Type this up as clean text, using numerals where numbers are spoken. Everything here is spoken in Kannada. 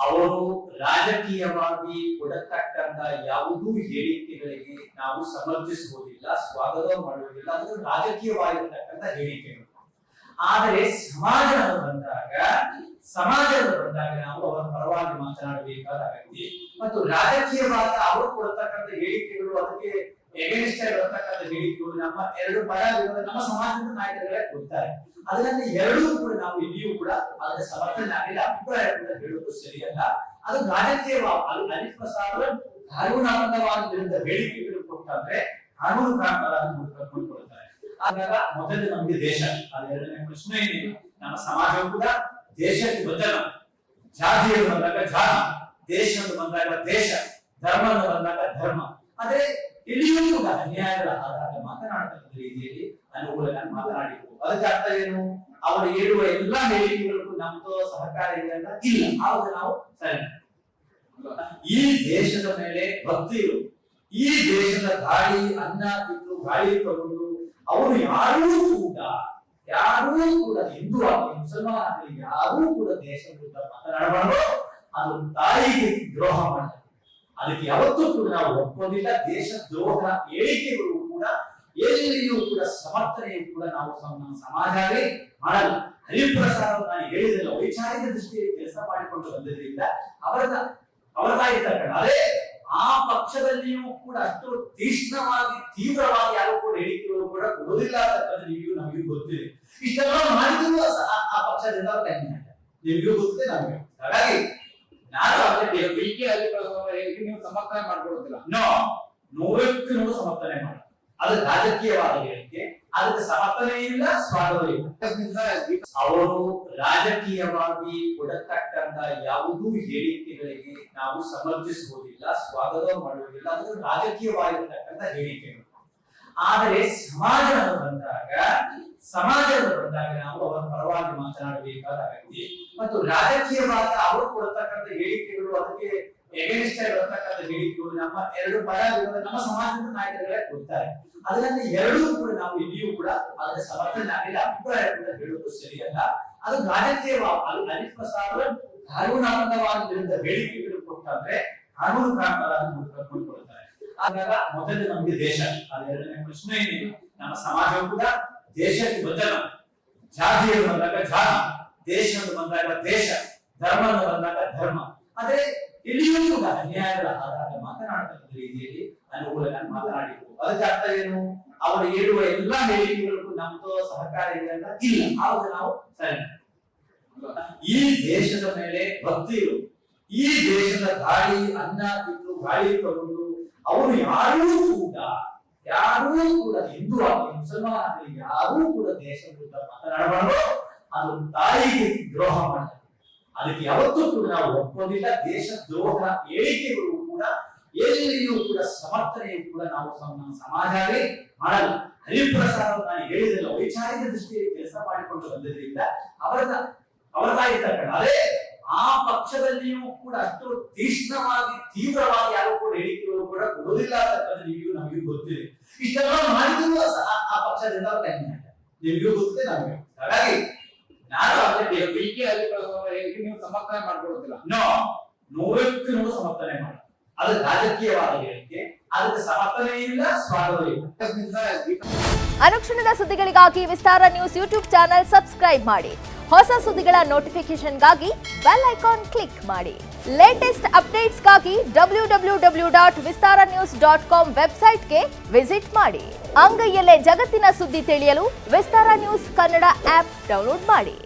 ಅವರು ರಾಜಕೀಯವಾಗಿ ಕೊಡತಕ್ಕಂತ ಯಾವುದೂ ಹೇಳಿಕೆಗಳಿಗೆ ನಾವು ಸಮರ್ಥಿಸುವುದಿಲ್ಲ, ಸ್ವಾಗತ ಮಾಡುವುದಿಲ್ಲ. ಅದು ರಾಜಕೀಯವಾಗಿರತಕ್ಕಂತ ಹೇಳಿಕೆಗಳು. ಆದರೆ ಸಮಾಜದ ಬಂದಾಗ ನಾವು ಅವರ ಪರವಾಗಿ ಮಾತನಾಡಬೇಕಾದ ಅಗತ್ಯ. ಮತ್ತು ರಾಜಕೀಯವಾಗಿ ಅವರು ಕೊಡತಕ್ಕಂಥ ಹೇಳಿಕೆಗಳು, ಅದಕ್ಕೆ ಎಗೇನ್ಸ್ಟ್ ಆಗಿರತಕ್ಕಂಥ ಹೇಳಿಕೆಗಳು ನಮ್ಮ ಎರಡು ಪರ ನಮ್ಮ ಸಮಾಜದ ನಾಯಕರುಗಳೇ ಕೊಡ್ತಾರೆ. ಅದರಿಂದ ಎರಡೂ ಕೂಡ ನಾವು ಇಲ್ಲಿಯೂ ಕೂಡ ಅದರ ಸಮರ್ಥನೆ ಆಗಿಲ್ಲ, ಅಭಿಪ್ರಾಯ ಕೂಡ ಹೇಳುವುದು ಸರಿಯಲ್ಲ. ಅದು ರಾಜಕೀಯವಾಗಿ ಲಲಿತ್ ಪ್ರಸಾದ್ ಕಾನೂನಾತ್ಮಕವಾಗಿ ವಿರುದ್ಧ ಹೇಳಿಕೆಗಳು ಕೊಟ್ಟಂದ್ರೆ ಕಾನೂನು ಕೊಂಡ್ಕೊಳ್ತಾರೆ. ಆದಾಗ ಮೊದಲು ನಮಗೆ ದೇಶ, ಅದು ಎರಡನೇ ಪ್ರಶ್ನೆ ಏನಿದೆ. ನಮ್ಮ ಸಮಾಜವು ಕೂಡ ದೇಶಕ್ಕೆ ಬದ್ಧನ, ಜಾತಿಯನ್ನು ಬಂದಾಗ ಜಾತಿ, ದೇಶವನ್ನು ಬಂದಾಗ ದೇಶ, ಧರ್ಮವನ್ನು ಬಂದಾಗ ಧರ್ಮ. ಆದ್ರೆ ಇಲ್ಲಿಯೂ ಕೂಡ ಅನ್ಯಾಯಗಳ ಆಧಾರ ಮಾತನಾಡತಕ್ಕಂಥ ರೀತಿಯಲ್ಲಿ ಅನುಕೂಲಗಳನ್ನು ಮಾತನಾಡಿದ್ರು. ಅದಕ್ಕೆ ಅರ್ಥ ಏನು? ಅವರು ಹೇಳುವ ಎಲ್ಲಾ ಹೇಳಿಕೆಗಳಿಗೂ ನಮ್ದು ಸಹಕಾರ ಇದೆ ಅಂತ ಇಲ್ಲ. ಆವಾಗ ನಾವು ಸರಿ, ಈ ದೇಶದ ಮೇಲೆ ಭಕ್ತಿ ಇರು, ಈ ದೇಶದ ಗಾಳಿ ಅನ್ನ ತಿಂದು ಗಾಳಿ ತಗೊಂಡು ಅವರು ಯಾರೂ ಕೂಡ ಹಿಂದೂ ಆಗಲಿ ಮುಸಲ್ಮಾನ್ ಆಗಲಿ ಯಾರೂ ಕೂಡ ದೇಶ ವಿರುದ್ಧ ಮಾತನಾಡಬಾರದು. ಅದು ತಾಯಿಗೆ ದ್ರೋಹ ಮಾಡ್ತಾರೆ. ಅದಕ್ಕೆ ಯಾವತ್ತೂ ಕೂಡ ನಾವು ಒಪ್ಪೋದಿಲ್ಲ. ದೇಶ ದ್ರೋಹ ಹೇಳಿಕೆಗಳು ಕೂಡ ಎಲ್ಲಿಯೂ ಕೂಡ ಸಮರ್ಥನೆಯೂ ಕೂಡ ನಾವು ನಮ್ಮ ಸಮಾಜವೇ ಮಾಡಲ್ಲ. ಹರಿಪ್ರಸಾದ್ ನಾನು ಹೇಳಿದಿಲ್ಲ, ವೈಚಾರಿಕ ದೃಷ್ಟಿಯಲ್ಲಿ ಕೆಲಸ ಮಾಡಿಕೊಂಡು ಬಂದಿದ್ದರಿಂದ ಅವರದಾಗಿರ್ತಕ್ಕಂಥ ಅದೇ ಆ ಪಕ್ಷದಲ್ಲಿಯೂ ಕೂಡ ಅಷ್ಟು ತೀಕ್ಷ್ಣವಾಗಿ ತೀವ್ರವಾಗಿ ಯಾರು ಕೂಡ ಹೇಳಿಕೆಗಳು ಕೂಡ ಕೊಡೋದಿಲ್ಲ ಅಂತಕ್ಕಂಥ ನಮಗೂ ಗೊತ್ತಿದೆ. ಇಷ್ಟೆಲ್ಲ ಮಾಡಿದ್ರು ಆ ಪಕ್ಷದಿಂದ ನಿಮಗೂ ಗೊತ್ತಿದೆ, ನಮಗೆ. ಹಾಗಾಗಿ ನಾನು ನೀವು ಸಮರ್ಥನೆ ಮಾಡ್ಕೊಳ್ಳೋದಿಲ್ಲ. ನೂರಕ್ಕೆ ನೂರು ಸಮರ್ಥನೆ ಮಾಡ, ಅದು ರಾಜಕೀಯವಾದ ಹೇಳಿಕೆ, ಅದಕ್ಕೆ ಸಮರ್ಥನೆ ಇಲ್ಲ, ಸ್ವಾಗತ ಇಲ್ಲ. ಅವರು ರಾಜಕೀಯವಾಗಿ ಕೊಡತಕ್ಕಂತ ಯಾವುದೂ ಹೇಳಿಕೆಗಳಿಗೆ ನಾವು ಸಮರ್ಥಿಸುವುದಿಲ್ಲ, ಸ್ವಾಗತ ಮಾಡುವುದಿಲ್ಲ. ಅದು ರಾಜಕೀಯವಾಗಿರತಕ್ಕಂತ ಹೇಳಿಕೆಗಳು. ಆದರೆ ಸಮಾಜದ ಬಂದಾಗ ನಾವು ಅವರ ಪರವಾಗಿ ಮಾತನಾಡಬೇಕಾದ ಅಗತ್ಯ. ಮತ್ತು ರಾಜಕೀಯವಾಗಿ ಅವರು ಕೊಡತಕ್ಕಂಥ ಹೇಳಿಕೆಗಳು, ಅದಕ್ಕೆ ಎಗೇನ್ಸ್ಟ್ ಆಗಿರತಕ್ಕಂಥ ಹೇಳಿಕೆಗಳು ನಮ್ಮ ಎರಡು ಪರ ನಮ್ಮ ಸಮಾಜದ ನಾಯಕರುಗಳೇ ಕೊಡ್ತಾರೆ. ಅದರಿಂದ ಎರಡೂ ಕೂಡ ನಾವು ಇಲ್ಲಿಯೂ ಕೂಡ ಅದರ ಸಮರ್ಥನೆ ಆಗಿಲ್ಲ, ಅಭಿಪ್ರಾಯ ಕೂಡ ಹೇಳುವುದು ಸರಿಯಲ್ಲ. ಅದು ರಾಜಕೀಯವಾಗಿ ಲಲಿತ್ ಪ್ರಸಾದ್ ಕಾನೂನಾತ್ಮಕವಾಗಿ ವಿರುದ್ಧ ಹೇಳಿಕೆಗಳು ಕೊಟ್ಟಂದ್ರೆ ಕಾನೂನು ಕೊಂಡ್ಕೊಳ್ತಾರೆ. ಆದಾಗ ಮೊದಲು ನಮಗೆ ದೇಶ, ಅದು ಎರಡನೇ ಪ್ರಶ್ನೆ ಏನಿದೆ. ನಮ್ಮ ಸಮಾಜವು ಕೂಡ ದೇಶಕ್ಕೆ ಬದ್ಧನ, ಜಾತಿಯನ್ನು ಬಂದಾಗ ಜಾತಿ, ದೇಶವನ್ನು ಬಂದಾಗ ದೇಶ, ಧರ್ಮವನ್ನು ಬಂದಾಗ ಧರ್ಮ. ಆದ್ರೆ ಇಲ್ಲಿಯೂ ಕೂಡ ಅನ್ಯಾಯಗಳ ಆಧಾರ ಮಾತನಾಡತಕ್ಕಂಥ ರೀತಿಯಲ್ಲಿ ಅನುಕೂಲಗಳನ್ನು ಮಾತನಾಡಿದ್ರು. ಅದಕ್ಕೆ ಅರ್ಥ ಏನು? ಅವರು ಹೇಳುವ ಎಲ್ಲಾ ಹೇಳಿಕೆಗಳಿಗೂ ನಮ್ದು ಸಹಕಾರ ಇದೆ ಅಂತ ಇಲ್ಲ. ಆವಾಗ ನಾವು ಸರಿ, ಈ ದೇಶದ ಮೇಲೆ ಭಕ್ತಿ ಇರು, ಈ ದೇಶದ ಗಾಳಿ ಅನ್ನ ತಿಂದು ಗಾಳಿ ತಗೊಂಡು ಅವರು ಯಾರೂ ಕೂಡ ಹಿಂದೂ ಆಗಲಿ ಮುಸಲ್ಮಾನ್ ಆಗಲಿ ಯಾರೂ ಕೂಡ ದೇಶ ವಿರುದ್ಧ ಮಾತನಾಡಬಾರದು. ಅದು ತಾಯಿಗೆ ದ್ರೋಹ ಮಾಡ್ತಾರೆ. ಅದಕ್ಕೆ ಯಾವತ್ತೂ ಕೂಡ ನಾವು ಒಪ್ಪೋದಿಲ್ಲ. ದೇಶ ದ್ರೋಹ ಹೇಳಿಕೆಗಳು ಕೂಡ ಎಲ್ಲಿಯೂ ಕೂಡ ಸಮರ್ಥನೆಯೂ ಕೂಡ ನಾವು ನಮ್ಮ ಸಮಾಜವೇ ಮಾಡಲ್ಲ. ಹರಿಪ್ರಸಾದ್ ನಾನು ಹೇಳಿದಿಲ್ಲ, ವೈಚಾರಿಕ ದೃಷ್ಟಿಯಲ್ಲಿ ಕೆಲಸ ಮಾಡಿಕೊಂಡು ಬಂದಿದ್ದರಿಂದ ಅವರದಾಗಿರ್ತಕ್ಕಂಥ ಅದೇ ಆ ಪಕ್ಷದಲ್ಲಿಯೂ ಕೂಡ ಅಷ್ಟು ತೀಕ್ಷ್ಣವಾಗಿ ತೀವ್ರವಾಗಿ ಯಾರು ಕೂಡ ಹೇಳಿಕೆಗಳು ಕೂಡ ಕೊಡೋದಿಲ್ಲ ಅಂತಕ್ಕಂಥ ನಮಗೂ ಗೊತ್ತಿದೆ. ಇಷ್ಟೆಲ್ಲ ಮಾಡಿದ್ರು ಆ ಪಕ್ಷದಿಂದ ನಿಮಗೂ ಗೊತ್ತಿದೆ, ನಮಗೆ. ಹಾಗಾಗಿ ನಾನು ನೀವು ಸಮರ್ಥನೆ ಮಾಡ್ಕೊಳ್ಳೋದಿಲ್ಲ. ನೂರಕ್ಕೆ ನೂರು ಸಮರ್ಥನೆ ಮಾಡ, ಅದು ರಾಜಕೀಯವಾದ ಹೇಳಿಕೆ, ಅದಕ್ಕೆ ಸಮರ್ಥನೆ ಇಲ್ಲ, ಸ್ವಾಗತ ಇಲ್ಲ. ಅನುಕ್ಷಣದ ಸುದ್ದಿಗಳಿಗಾಗಿ ವಿಸ್ತಾರ ನ್ಯೂಸ್ ಯೂಟ್ಯೂಬ್ ಚಾನೆಲ್ ಸಬ್ಸ್ಕ್ರೈಬ್ ಮಾಡಿ. ಹೊಸ ಸುದ್ದಿಗಳ ನೋಟಿಫಿಕೇಶನ್ಗಾಗಿ ಬೆಲ್ ಐಕಾನ್ ಕ್ಲಿಕ್ ಮಾಡಿ. ಲೇಟೆಸ್ಟ್ ಅಪ್ಡೇಟ್ಸ್ಗಾಗಿ www.vistaranews.com ವೆಬ್ಸೈಟ್ಗೆ ವಿಸಿಟ್ ಮಾಡಿ. ಅಂಗೈಯಲ್ಲೇ ಜಗತ್ತಿನ ಸುದ್ದಿ ತಿಳಿಯಲು ವಿಸ್ತಾರ ನ್ಯೂಸ್ ಕನ್ನಡ ಆಪ್ ಡೌನ್ಲೋಡ್ ಮಾಡಿ.